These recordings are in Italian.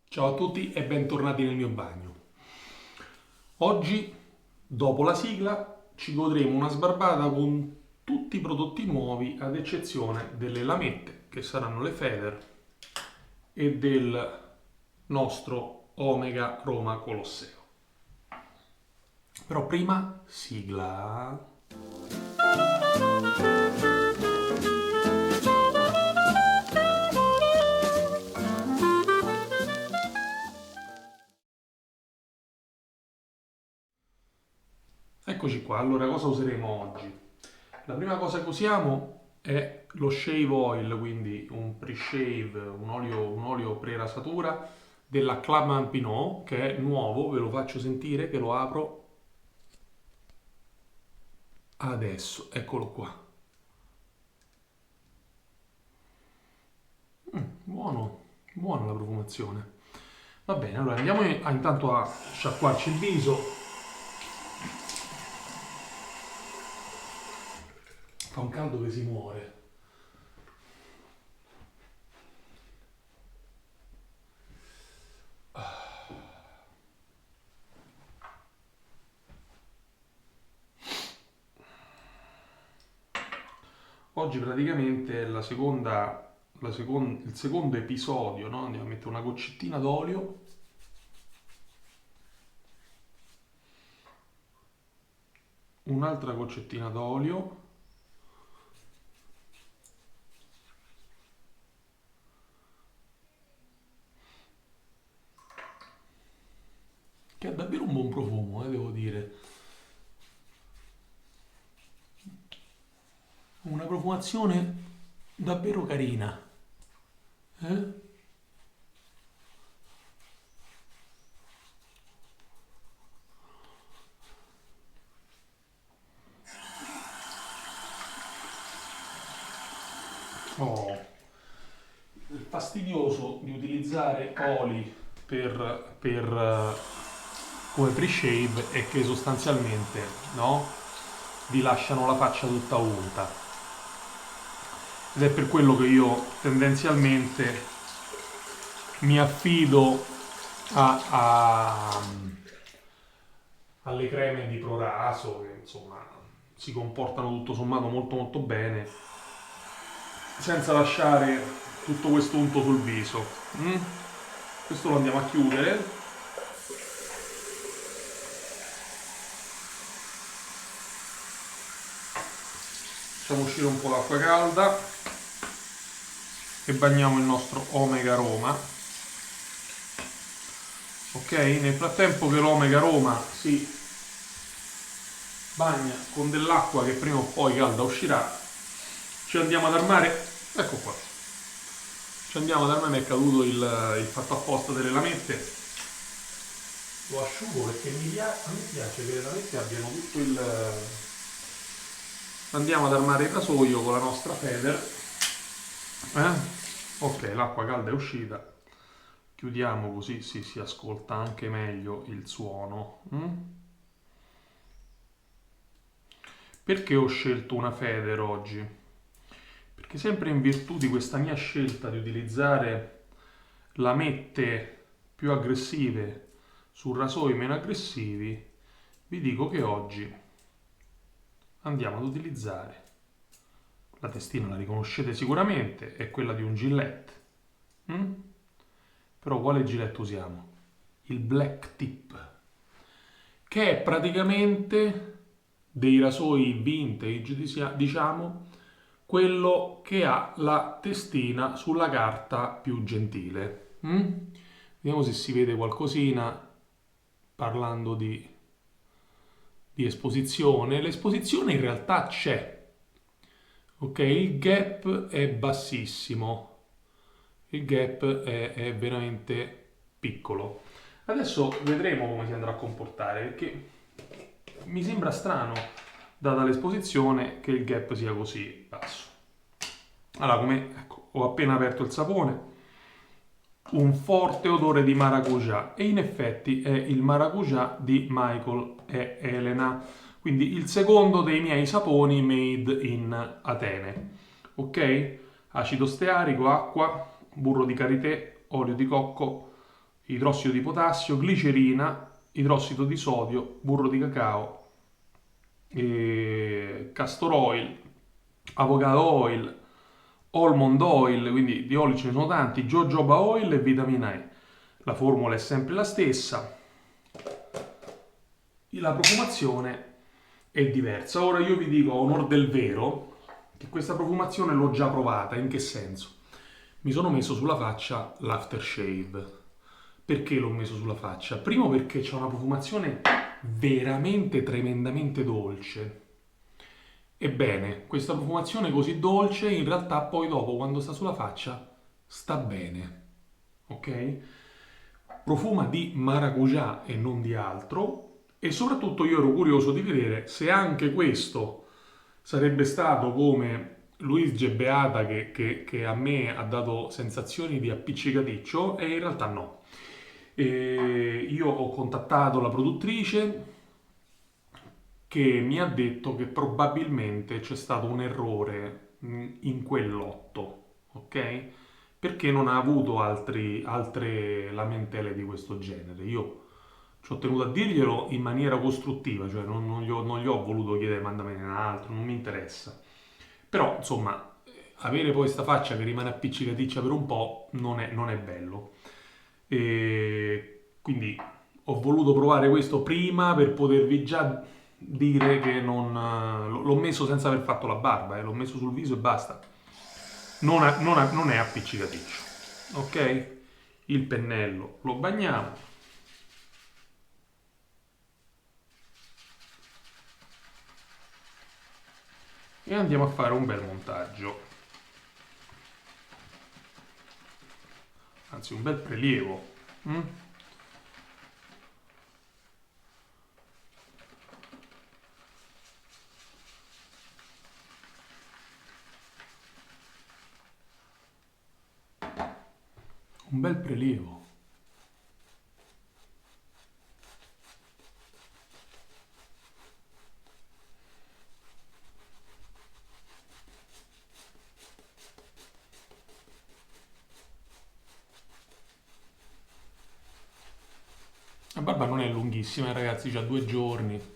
Ciao a tutti e bentornati nel mio bagno. Oggi, dopo la sigla, ci godremo una sbarbata con tutti i prodotti nuovi, ad eccezione delle lamette, che saranno le Feather, e del nostro Omega Roma Colosseo. Però prima, sigla. Eccoci qua, allora cosa useremo oggi? La prima cosa che usiamo è lo shave oil, quindi un pre-shave, un olio pre-rasatura della Club Pinot, che è nuovo, ve lo faccio sentire che lo apro adesso, eccolo qua. Buono, buona la profumazione. Va bene, allora andiamo intanto a sciacquarci il viso. Fa un caldo che si muore. Oggi praticamente è il secondo episodio, no? Andiamo a mettere una goccettina d'olio, un'altra goccettina d'olio, che ha davvero un buon profumo, devo dire. Una profumazione davvero carina. Eh? Oh. Il fastidioso di utilizzare oli come pre-shave è che sostanzialmente, no? Vi lasciano la faccia tutta unta. Ed è per quello che io tendenzialmente mi affido alle creme di Proraso, che insomma si comportano tutto sommato molto molto bene, senza lasciare tutto questo unto sul viso. Questo lo andiamo a chiudere. Facciamo uscire un po' l'acqua calda e bagniamo il nostro Omega Roma. Ok, nel frattempo che l'Omega Roma si bagna con dell'acqua che prima o poi calda uscirà, ci andiamo ad armare. Ecco qua, ci andiamo ad armare. Mi è caduto il fatto apposta delle lamette. Lo asciugo perché a me piace che le lamette abbiano tutto il. Andiamo ad armare il rasoio con la nostra Feather. Ok, l'acqua calda è uscita. Chiudiamo così si ascolta anche meglio il suono. Perché ho scelto una Feather oggi? Perché sempre in virtù di questa mia scelta di utilizzare lamette più aggressive su rasoi meno aggressivi, vi dico che oggi andiamo ad utilizzare, la testina la riconoscete sicuramente, è quella di un Gillette. Però quale Gillette usiamo? Il Black Tip, che è praticamente dei rasoi vintage, diciamo, quello che ha la testina sulla carta più gentile. Vediamo se si vede qualcosina parlando di esposizione. L'esposizione in realtà c'è. Ok, il gap è bassissimo. Il gap è veramente piccolo. Adesso vedremo come si andrà a comportare, perché mi sembra strano, data l'esposizione, che il gap sia così basso. Allora, come ecco, ho appena aperto il sapone, un forte odore di maracuja, e in effetti è il maracuja di Michael e Elena, quindi il secondo dei miei saponi made in Atene. Ok? Acido stearico, acqua, burro di karité, olio di cocco, idrossido di potassio, glicerina, idrossido di sodio, burro di cacao, castor oil, avocado oil, almond oil, quindi di oli ce ne sono tanti, jojoba oil e vitamina E. La formula è sempre la stessa, la profumazione è diversa. Ora io vi dico a onor del vero che questa profumazione l'ho già provata. In che senso? Mi sono messo sulla faccia l'aftershave. Perché l'ho messo sulla faccia? Primo perché c'è una profumazione veramente tremendamente dolce. Ebbene, questa profumazione così dolce in realtà poi dopo quando sta sulla faccia sta bene. Ok? Profuma di maracujá e non di altro e soprattutto io ero curioso di vedere se anche questo sarebbe stato come Luigi Beata che a me ha dato sensazioni di appiccicaticcio e in realtà no. Io ho contattato la produttrice che mi ha detto che probabilmente c'è stato un errore in quel lotto, ok? Perché non ha avuto altre lamentele di questo genere. Io ci ho tenuto a dirglielo in maniera costruttiva, cioè non gli ho voluto chiedere mandamene un altro, non mi interessa. Però, insomma, avere poi questa faccia che rimane appiccicaticcia per un po' non è bello. E quindi ho voluto provare questo prima per potervi già dire che non... l'ho messo senza aver fatto la barba, l'ho messo sul viso e basta. Non è appiccicaticcio. Ok? Il pennello lo bagniamo. E andiamo a fare un bel montaggio, anzi un bel prelievo. Mm? Un bel prelievo. La barba non è lunghissima, ragazzi, già 2 giorni.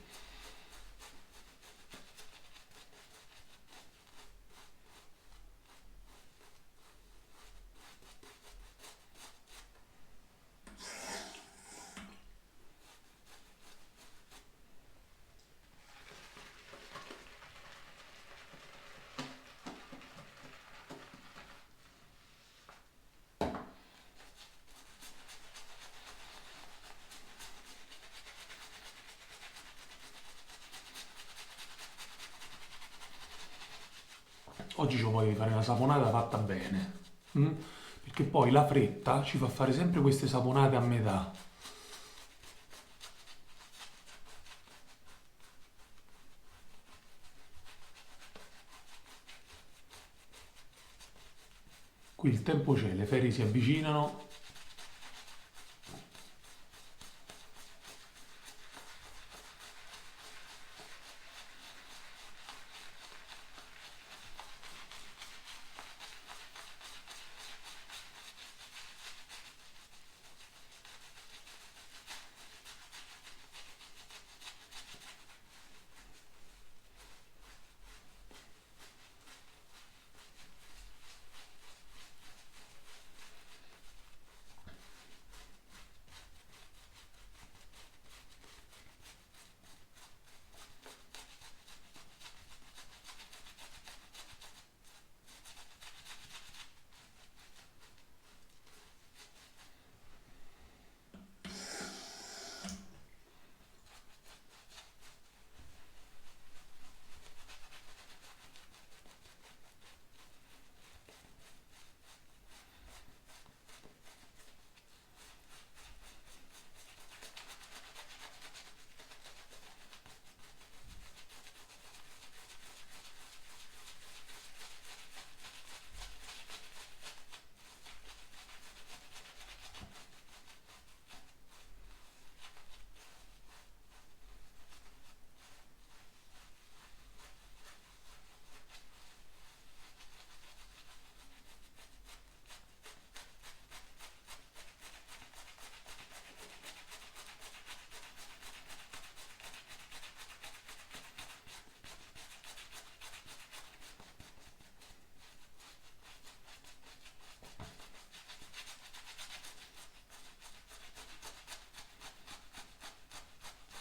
Oggi ho voglia di fare una saponata fatta bene. Mm? Perché poi la fretta ci fa fare sempre queste saponate a metà. Qui il tempo c'è, le ferie si avvicinano.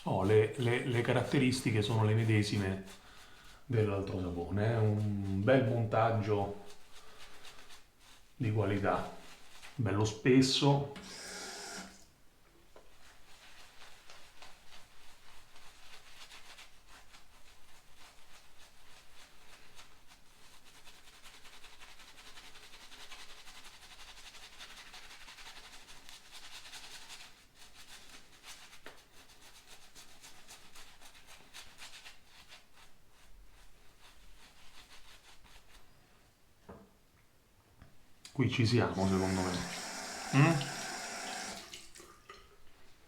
Oh, le caratteristiche sono le medesime dell'altro sapone, un bel montaggio di qualità, bello spesso. Qui ci siamo, secondo me. Mm?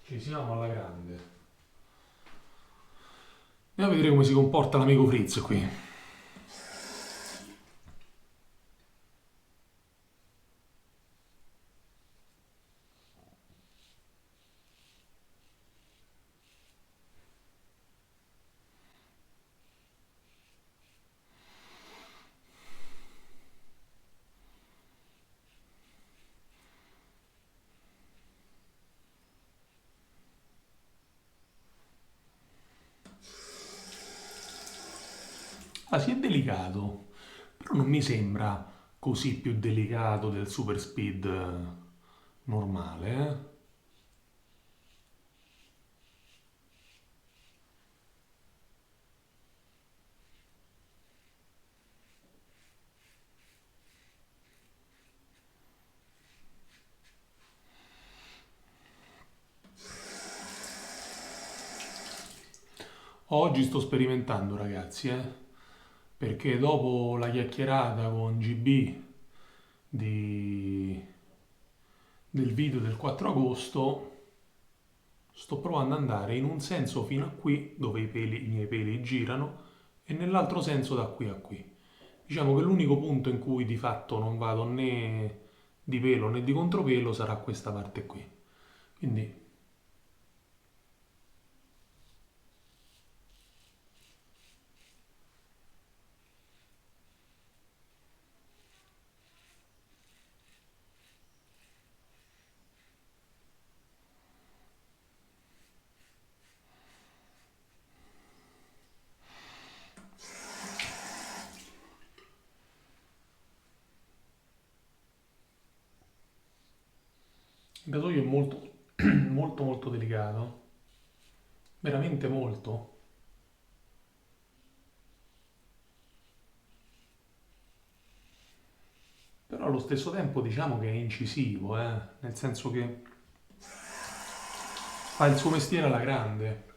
Ci siamo alla grande. Andiamo a vedere come si comporta l'amico Fritz qui. Ah, sì, è delicato, però non mi sembra così più delicato del super speed normale, eh? Oggi sto sperimentando, ragazzi, perché dopo la chiacchierata con GB di- del video del 4 agosto, sto provando ad andare in un senso fino a qui, dove i miei peli girano, e nell'altro senso da qui a qui. Diciamo che l'unico punto in cui di fatto non vado né di pelo né di contropelo sarà questa parte qui. Quindi il gasolio è molto, molto, molto delicato, veramente molto, però allo stesso tempo diciamo che è incisivo, nel senso che fa il suo mestiere alla grande.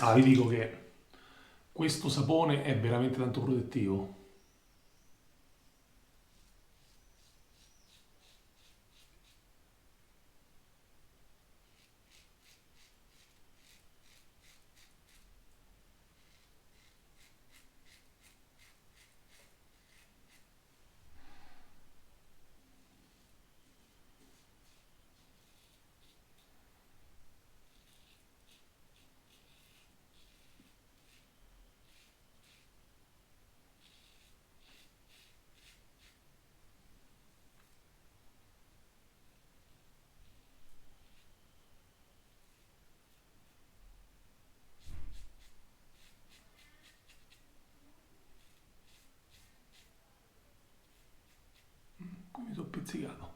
Allora vi dico che questo sapone è veramente tanto protettivo. Qui mi sono pizzicato.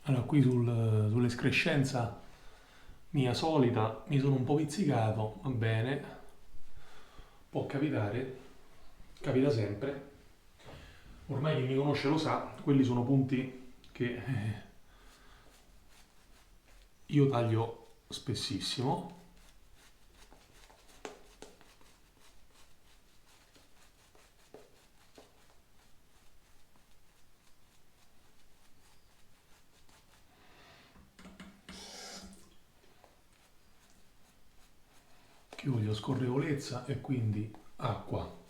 Allora, qui sull'escrescenza mia solita mi sono un po' pizzicato, va bene, può capitare, capita sempre. Ormai chi mi conosce lo sa, quelli sono punti che io taglio spessissimo. Che voglio scorrevolezza e quindi acqua.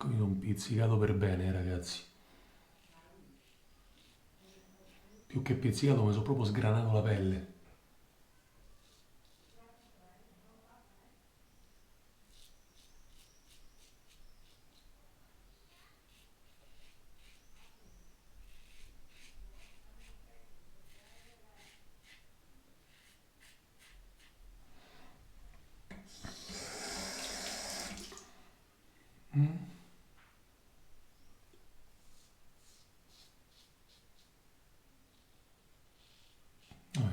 Qui sono pizzicato per bene, ragazzi. Più che pizzicato mi sono proprio sgranato la pelle. Mm?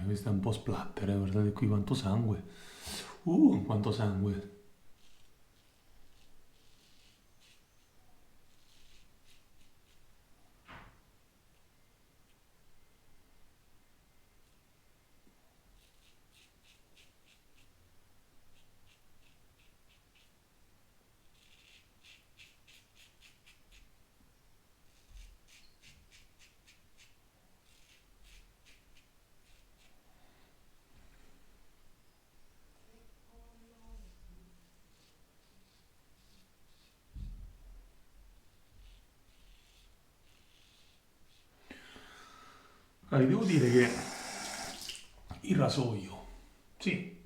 Questo è un po' splatter, guardate qui quanto sangue. Quanto sangue. Allora, vi devo dire che il rasoio, sì,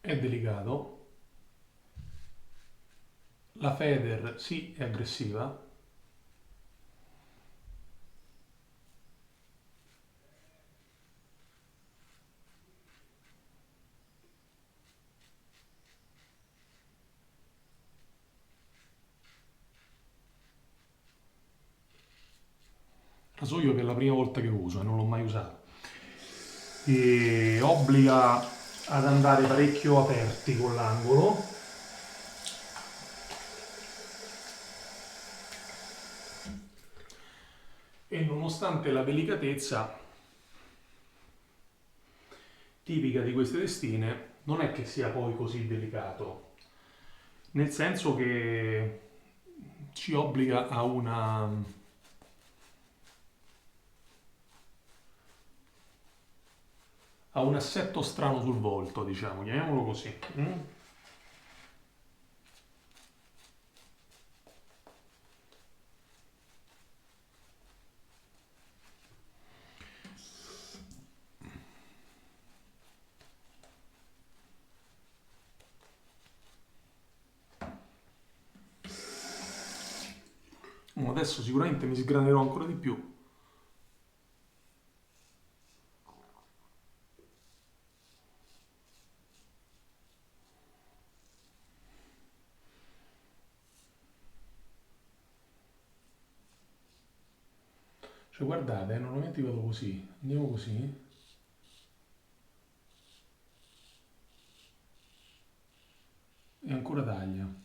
è delicato, la Feder, sì, è aggressiva, rasoio che è la prima volta che uso e non l'ho mai usato. E obbliga ad andare parecchio aperti con l'angolo. E nonostante la delicatezza tipica di queste testine, non è che sia poi così delicato, nel senso che ci obbliga a un assetto strano sul volto, diciamo, chiamiamolo così. Adesso sicuramente mi sgranerò ancora di più. Cioè guardate, normalmente vado così, andiamo così, e ancora taglia.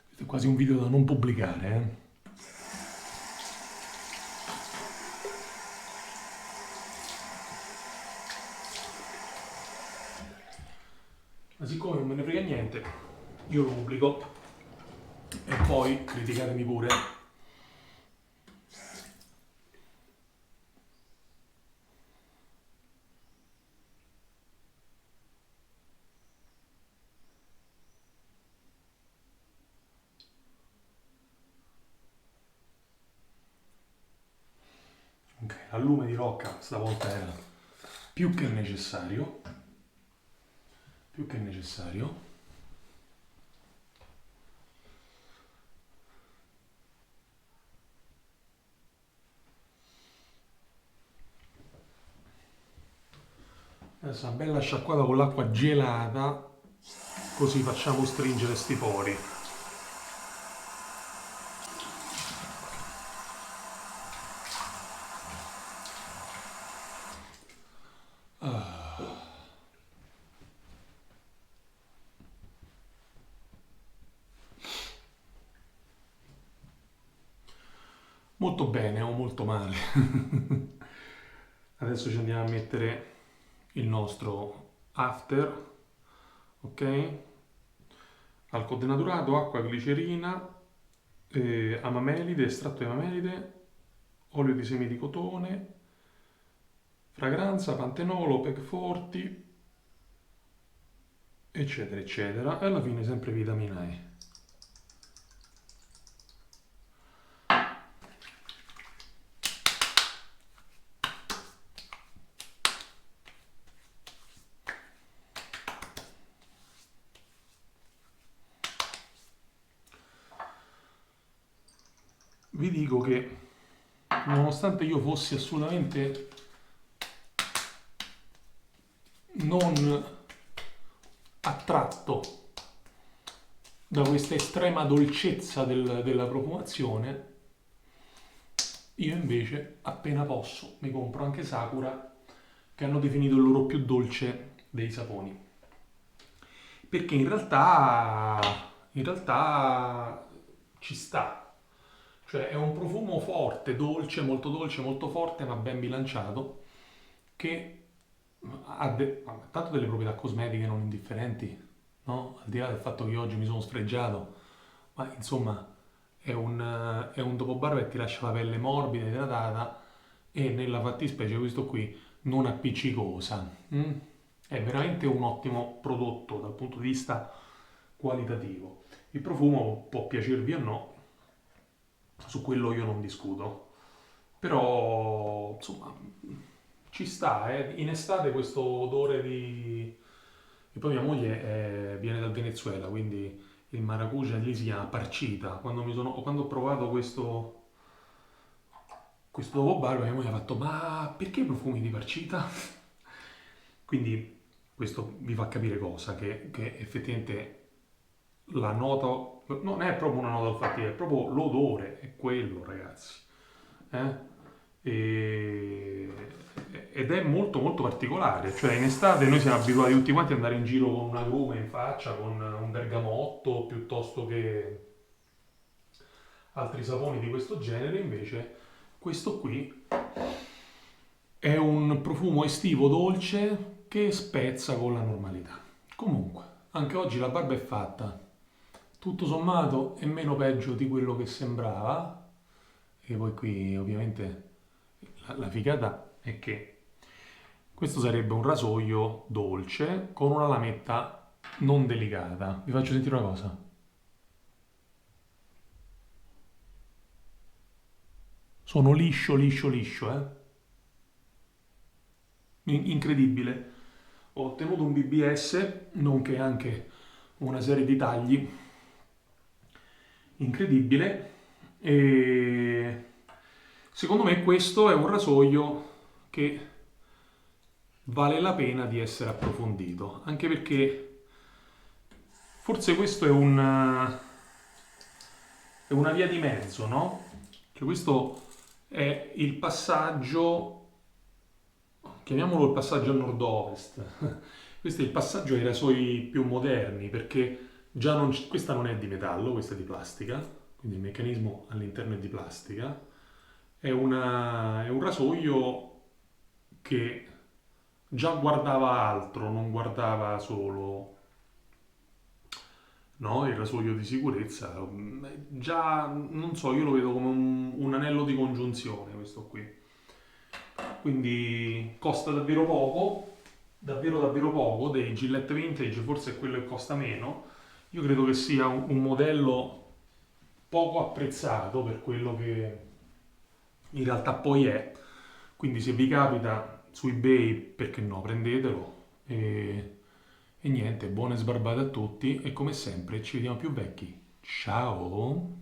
Questo è quasi un video da non pubblicare, eh. Ma siccome non me ne frega niente, io lo pubblico e poi criticatemi pure. Ok, l'allume di rocca stavolta era più che necessario, più che necessario. Adesso una bella sciacquata con l'acqua gelata, così facciamo stringere sti pori. Molto bene o molto male. Adesso ci andiamo a mettere il nostro after, ok? Alcol denaturato, acqua, glicerina, amamelide, estratto di amamelide, olio di semi di cotone, fragranza, pantenolo, pegforti, eccetera, eccetera. E alla fine sempre vitamina E. Vi dico che nonostante io fossi assolutamente non attratto da questa estrema dolcezza della profumazione, io invece appena posso mi compro anche Sakura, che hanno definito il loro più dolce dei saponi. Perché in realtà ci sta. Cioè è un profumo forte, dolce, molto forte, ma ben bilanciato, che ha tanto delle proprietà cosmetiche non indifferenti, no? Al di là del fatto che oggi mi sono sfregiato, ma insomma è un dopobarba che ti lascia la pelle morbida, idratata e nella fattispecie questo qui non appiccicosa. È veramente un ottimo prodotto dal punto di vista qualitativo. Il profumo può piacervi o no, su quello io non discuto, però insomma ci sta, in estate questo odore di... E poi mia moglie viene dal Venezuela, quindi il maracuja lì si chiama parcita. Quando ho provato questo dopo barba, mia moglie ha fatto, ma perché profumi di parcita? Quindi questo vi fa capire cosa, che effettivamente la nota, non è proprio una nota olfattiva, è proprio l'odore, è quello ragazzi. Eh? E- ed è molto molto particolare, cioè in estate noi siamo abituati tutti quanti ad andare in giro con un agrume in faccia, con un bergamotto, piuttosto che altri saponi di questo genere, invece questo qui è un profumo estivo dolce che spezza con la normalità. Comunque, anche oggi la barba è fatta, tutto sommato è meno peggio di quello che sembrava, e poi qui ovviamente la figata è che Questo sarebbe un rasoio dolce con una lametta non delicata. Vi faccio sentire una cosa. Sono liscio, liscio, liscio, eh? Incredibile. Ho ottenuto un BBS, nonché anche una serie di tagli. Incredibile. E secondo me questo è un rasoio che vale la pena di essere approfondito, anche perché forse questo è una via di mezzo, no? Cioè questo è il passaggio, chiamiamolo il passaggio a nord-ovest. Questo è il passaggio ai rasoi più moderni, perché già questa non è di metallo, questa è di plastica, quindi il meccanismo all'interno è di plastica. È un rasoio che già guardava altro, non guardava solo, no, il rasoio di sicurezza. Già, non so, io lo vedo come un anello di congiunzione questo qui. Quindi costa davvero davvero poco, dei Gillette Vintage forse è quello che costa meno. Io credo che sia un modello poco apprezzato per quello che in realtà poi è. Quindi se vi capita su eBay, perché no, prendetelo. E niente, buone sbarbate a tutti e come sempre ci vediamo più vecchi. Ciao!